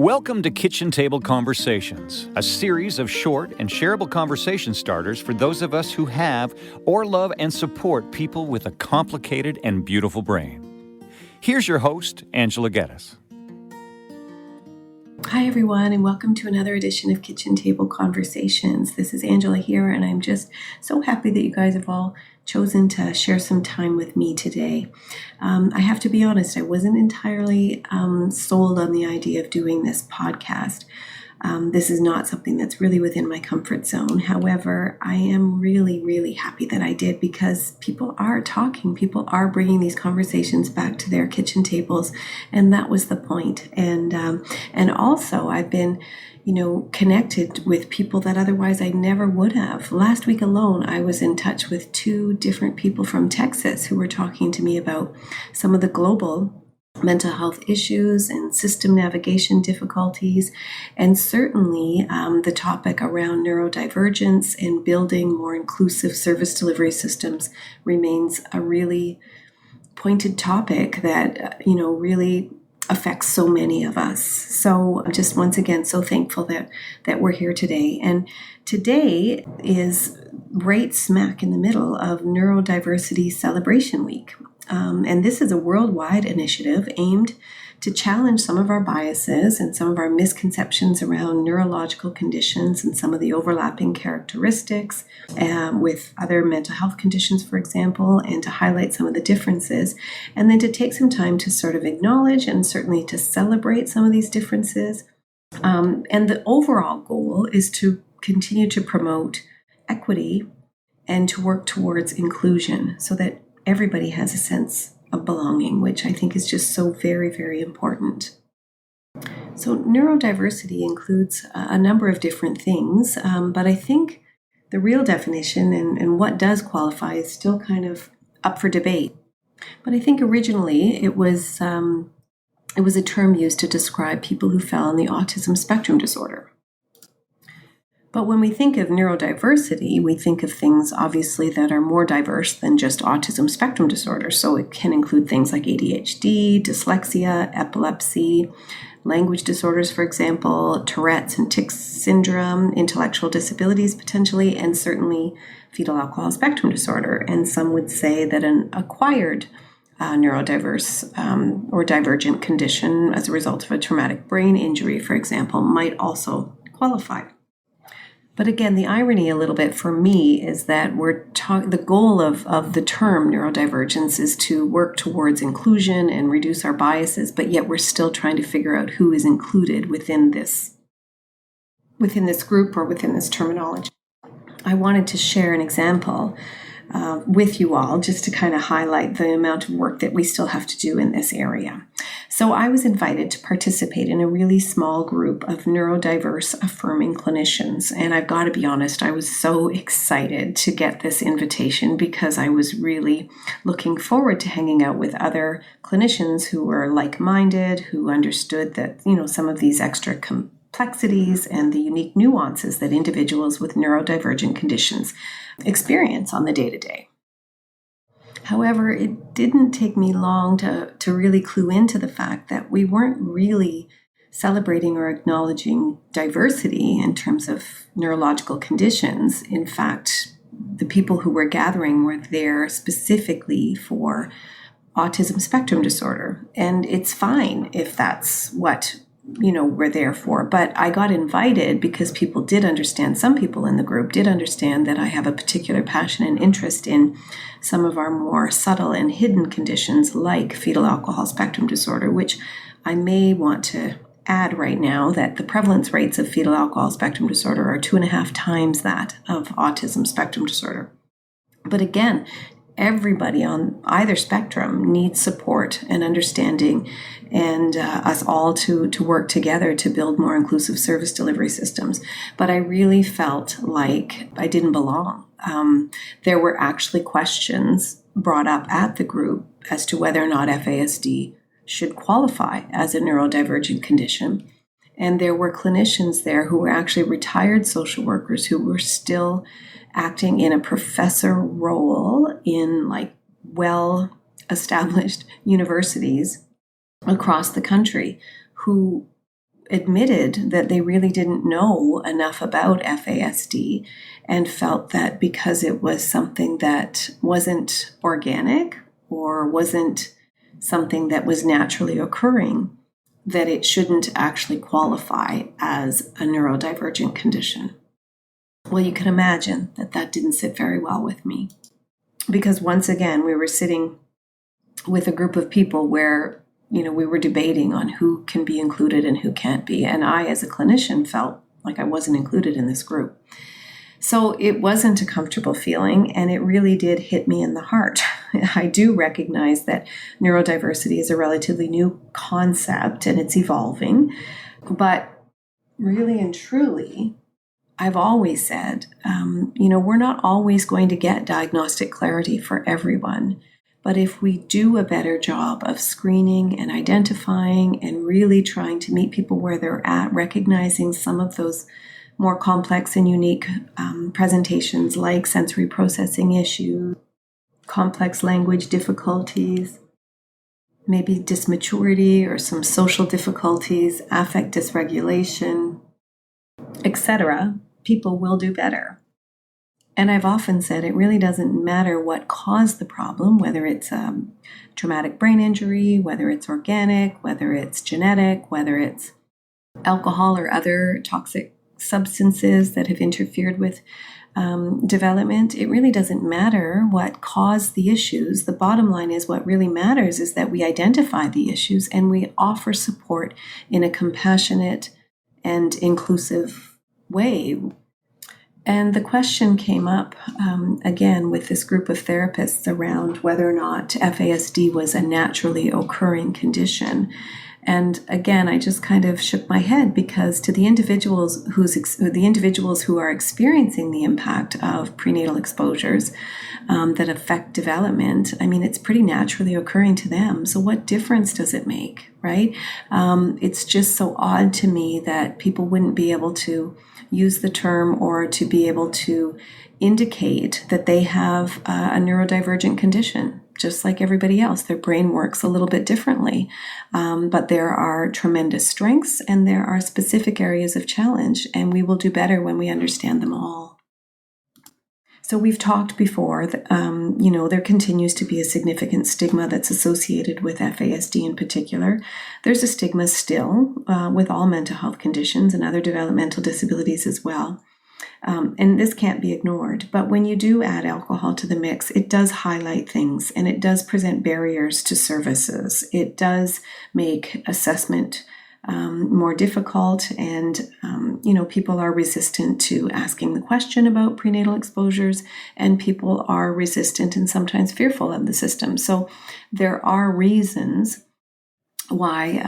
Welcome to Kitchen Table Conversations, a series of short and shareable conversation starters for those of us who have or love and support people with a complicated and beautiful brain. Here's your host, Angela Geddes. Hi, everyone, and welcome to another edition of Kitchen Table Conversations. This is Angela here, and I'm just so happy that you guys have all chosen to share some time with me today. I have to be honest, I wasn't entirely sold on the idea of doing this podcast. This is not something that's really within my comfort zone. However, I am really happy that I did, because people are talking, people are bringing these conversations back to their kitchen tables, and that was the point. And also I've been connected with people that otherwise I never would have. Last week alone, I was in touch with two different people from Texas who were talking to me about some of the global mental health issues and system navigation difficulties, and certainly the topic around neurodivergence and building more inclusive service delivery systems remains a really pointed topic that really affects so many of us. So I'm just once again so thankful that we're here today. And today is right smack in the middle of Neurodiversity Celebration Week. And this is a worldwide initiative aimed to challenge some of our biases and some of our misconceptions around neurological conditions and some of the overlapping characteristics with other mental health conditions, for example, and to highlight some of the differences, and then to take some time to sort of acknowledge and certainly to celebrate some of these differences. And the overall goal is to continue to promote equity and to work towards inclusion so that everybody has a sense of belonging, which I think is just so very important. So neurodiversity includes a number of different things, but I think the real definition and what does qualify is still kind of up for debate. But I think originally it was a term used to describe people who fell on the autism spectrum disorder. But when we think of neurodiversity, we think of things obviously that are more diverse than just autism spectrum disorder. So it can include things like ADHD, dyslexia, epilepsy, language disorders, for example, Tourette's and tic syndrome, intellectual disabilities potentially, and certainly fetal alcohol spectrum disorder. And some would say that an acquired neurodiverse or divergent condition as a result of a traumatic brain injury, for example, might also qualify. But again, the irony a little bit for me is that the goal of the term neurodivergence is to work towards inclusion and reduce our biases, but yet we're still trying to figure out who is included within this group or within this terminology. I wanted to share an example with you all just to kind of highlight the amount of work that we still have to do in this area. So I was invited to participate in a really small group of neurodiverse affirming clinicians. And I've got to be honest, I was so excited to get this invitation because I was really looking forward to hanging out with other clinicians who were like-minded, who understood that, some of these extra complexities and the unique nuances that individuals with neurodivergent conditions experience on the day-to-day. However, it didn't take me long to really clue into the fact that we weren't really celebrating or acknowledging diversity in terms of neurological conditions. In fact, the people who were gathering were there specifically for autism spectrum disorder. And it's fine if that's what we're there for. But I got invited because some people in the group did understand that I have a particular passion and interest in some of our more subtle and hidden conditions like fetal alcohol spectrum disorder, which I may want to add right now that the prevalence rates of fetal alcohol spectrum disorder are 2.5 times that of autism spectrum disorder. But again, everybody on either spectrum needs support and understanding, and us all to work together to build more inclusive service delivery systems. But I really felt like I didn't belong. There were actually questions brought up at the group as to whether or not FASD should qualify as a neurodivergent condition. And there were clinicians there who were actually retired social workers who were still acting in a professor role in well-established universities across the country who admitted that they really didn't know enough about FASD and felt that because it was something that wasn't organic or wasn't something that was naturally occurring, that it shouldn't actually qualify as a neurodivergent condition. Well, you can imagine that that didn't sit very well with me, because once again, we were sitting with a group of people where, we were debating on who can be included and who can't be. And I, as a clinician, felt like I wasn't included in this group. So it wasn't a comfortable feeling, and it really did hit me in the heart. I do recognize that neurodiversity is a relatively new concept and it's evolving, but really and truly, I've always said, we're not always going to get diagnostic clarity for everyone. But if we do a better job of screening and identifying and really trying to meet people where they're at, recognizing some of those more complex and unique presentations like sensory processing issues, complex language difficulties, maybe dysmaturity or some social difficulties, affect dysregulation, etc., people will do better. And I've often said it really doesn't matter what caused the problem, whether it's traumatic brain injury, whether it's organic, whether it's genetic, whether it's alcohol or other toxic substances that have interfered with development. It really doesn't matter what caused the issues. The bottom line is what really matters is that we identify the issues and we offer support in a compassionate and inclusive way. And the question came up again with this group of therapists around whether or not FASD was a naturally occurring condition. And again, I just kind of shook my head, because to the individuals who are experiencing the impact of prenatal exposures that affect development, it's pretty naturally occurring to them. So what difference does it make, right? It's just so odd to me that people wouldn't be able to use the term or to be able to indicate that they have a neurodivergent condition. Just like everybody else, their brain works a little bit differently. But there are tremendous strengths and there are specific areas of challenge, and we will do better when we understand them all. So we've talked before that, there continues to be a significant stigma that's associated with FASD in particular. There's a stigma still with all mental health conditions and other developmental disabilities as well. And this can't be ignored. But when you do add alcohol to the mix, it does highlight things and it does present barriers to services. It does make assessment more difficult, and people are resistant to asking the question about prenatal exposures, and people are resistant and sometimes fearful of the system. So there are reasons why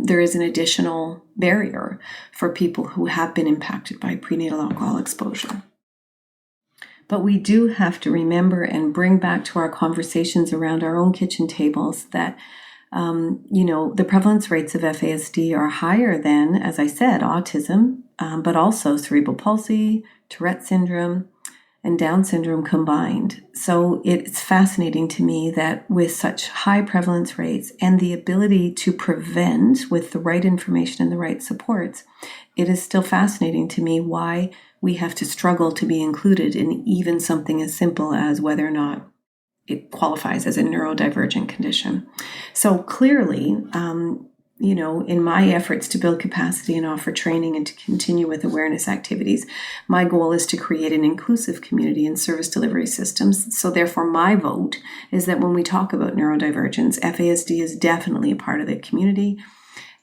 there is an additional barrier for people who have been impacted by prenatal alcohol exposure. But we do have to remember and bring back to our conversations around our own kitchen tables that the prevalence rates of FASD are higher than, as I said, autism, but also cerebral palsy, Tourette syndrome, and Down syndrome combined. So it's fascinating to me that with such high prevalence rates and the ability to prevent with the right information and the right supports, it is still fascinating to me why we have to struggle to be included in even something as simple as whether or not it qualifies as a neurodivergent condition. So clearly, in my efforts to build capacity and offer training and to continue with awareness activities, my goal is to create an inclusive community and service delivery systems. So therefore, my vote is that when we talk about neurodivergence, FASD is definitely a part of the community,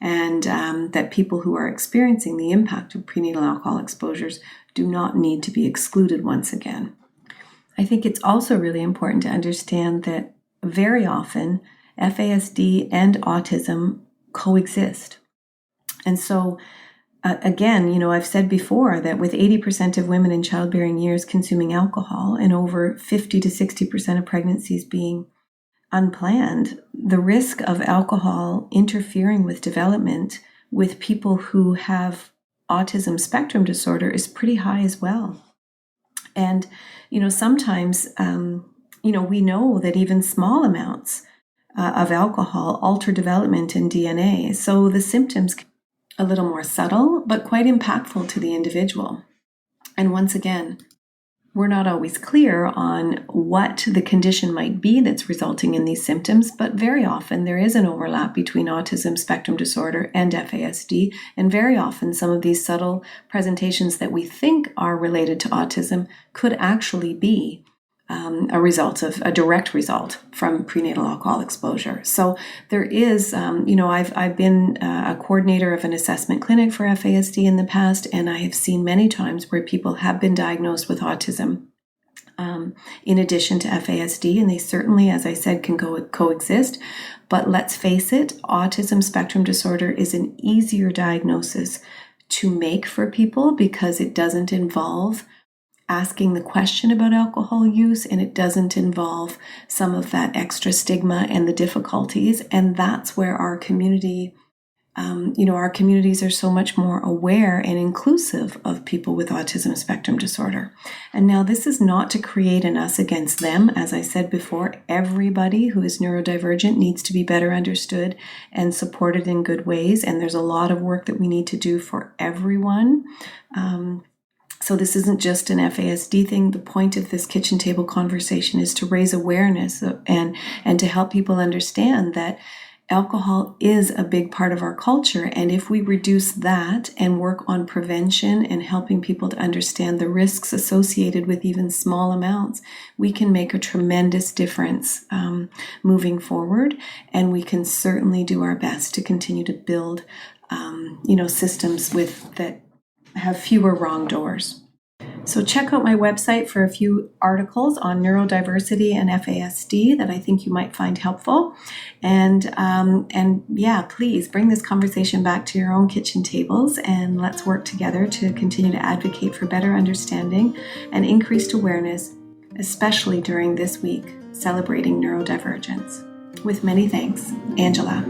and that people who are experiencing the impact of prenatal alcohol exposures do not need to be excluded once again. I think it's also really important to understand that very often FASD and autism coexist. And so, again, I've said before that with 80% of women in childbearing years consuming alcohol and over 50 to 60% of pregnancies being unplanned, the risk of alcohol interfering with development with people who have autism spectrum disorder is pretty high as well. And, sometimes, we know that even small amounts of alcohol alter development in DNA. So the symptoms a little more subtle, but quite impactful to the individual. And once again, we're not always clear on what the condition might be that's resulting in these symptoms, but very often there is an overlap between autism spectrum disorder and FASD, and very often some of these subtle presentations that we think are related to autism could actually be a direct result from prenatal alcohol exposure. So there is, I've been a coordinator of an assessment clinic for FASD in the past, and I have seen many times where people have been diagnosed with autism in addition to FASD, and they certainly, as I said, can coexist. But let's face it, autism spectrum disorder is an easier diagnosis to make for people because it doesn't involve asking the question about alcohol use, and it doesn't involve some of that extra stigma and the difficulties. And that's where our community, our communities are so much more aware and inclusive of people with autism spectrum disorder. And now this is not to create an us against them. As I said before, everybody who is neurodivergent needs to be better understood and supported in good ways. And there's a lot of work that we need to do for everyone. So this isn't just an FASD thing. The point of this kitchen table conversation is to raise awareness and to help people understand that alcohol is a big part of our culture. And if we reduce that and work on prevention and helping people to understand the risks associated with even small amounts, we can make a tremendous difference moving forward. And we can certainly do our best to continue to build, systems that have fewer wrong doors. So check out my website for a few articles on neurodiversity and FASD that I think you might find helpful. And please bring this conversation back to your own kitchen tables, and let's work together to continue to advocate for better understanding and increased awareness, especially during this week celebrating neurodivergence. With many thanks, Angela.